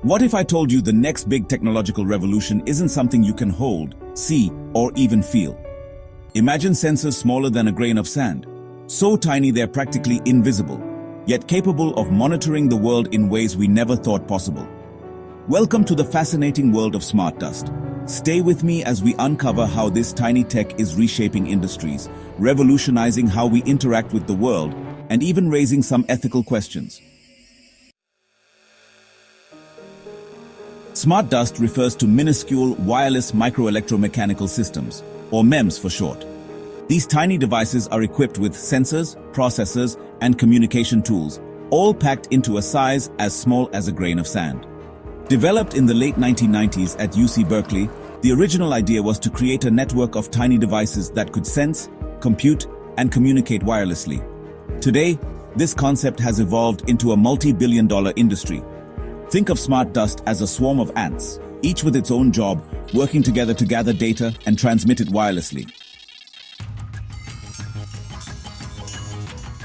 What if I told you the next big technological revolution isn't something you can hold, see, or even feel? Imagine sensors smaller than a grain of sand, so tiny they're practically invisible, yet capable of monitoring the world in ways we never thought possible. Welcome to the fascinating world of smart dust. Stay with me as we uncover how this tiny tech is reshaping industries, revolutionizing how we interact with the world, and even raising some ethical questions. Smart dust refers to minuscule wireless microelectromechanical systems, or MEMS for short. These tiny devices are equipped with sensors, processors, and communication tools, all packed into a size as small as a grain of sand. Developed in the late 1990s at UC Berkeley, the original idea was to create a network of tiny devices that could sense, compute, and communicate wirelessly. Today, this concept has evolved into a multi-billion-dollar industry. Think of smart dust as a swarm of ants, each with its own job, working together to gather data and transmit it wirelessly.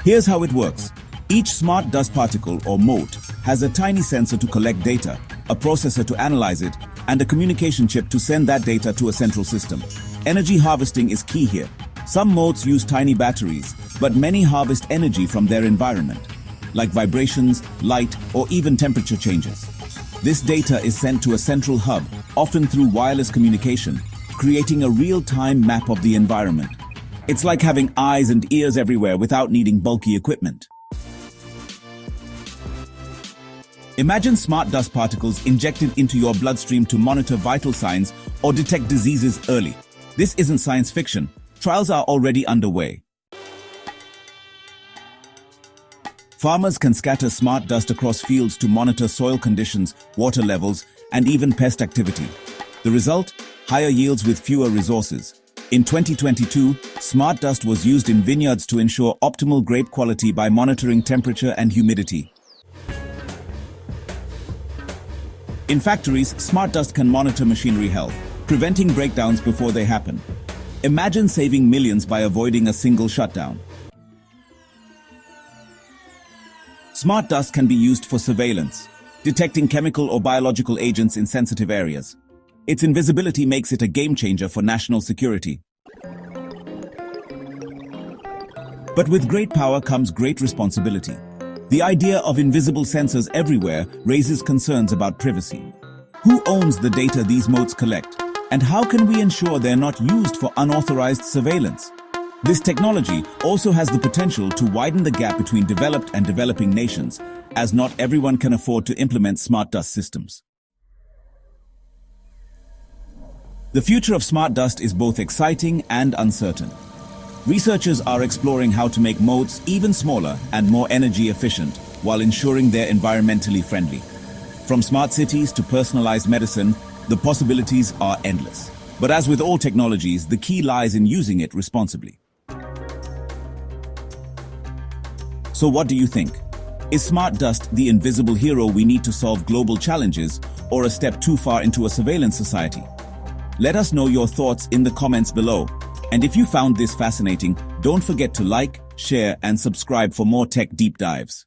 Here's how it works. Each smart dust particle, or mote, has a tiny sensor to collect data, a processor to analyze it, and a communication chip to send that data to a central system. Energy harvesting is key here. Some motes use tiny batteries, but many harvest energy from their environment, like vibrations, light, or even temperature changes. This data is sent to a central hub, often through wireless communication, creating a real-time map of the environment. It's like having eyes and ears everywhere without needing bulky equipment. Imagine smart dust particles injected into your bloodstream to monitor vital signs or detect diseases early. This isn't science fiction. Trials are already underway. Farmers can scatter smart dust across fields to monitor soil conditions, water levels, and even pest activity. The result? Higher yields with fewer resources. In 2022, smart dust was used in vineyards to ensure optimal grape quality by monitoring temperature and humidity. In factories, smart dust can monitor machinery health, preventing breakdowns before they happen. Imagine saving millions by avoiding a single shutdown. Smart dust can be used for surveillance, detecting chemical or biological agents in sensitive areas. Its invisibility makes it a game changer for national security. But with great power comes great responsibility. The idea of invisible sensors everywhere raises concerns about privacy. Who owns the data these motes collect? And how can we ensure they're not used for unauthorized surveillance? This technology also has the potential to widen the gap between developed and developing nations, as not everyone can afford to implement smart dust systems. The future of smart dust is both exciting and uncertain. Researchers are exploring how to make motes even smaller and more energy efficient while ensuring they're environmentally friendly. From smart cities to personalized medicine, the possibilities are endless. But as with all technologies, the key lies in using it responsibly. So what do you think? Is smart dust the invisible hero we need to solve global challenges, or a step too far into a surveillance society? Let us know your thoughts in the comments below. And if you found this fascinating, don't forget to like, share, and subscribe for more tech deep dives.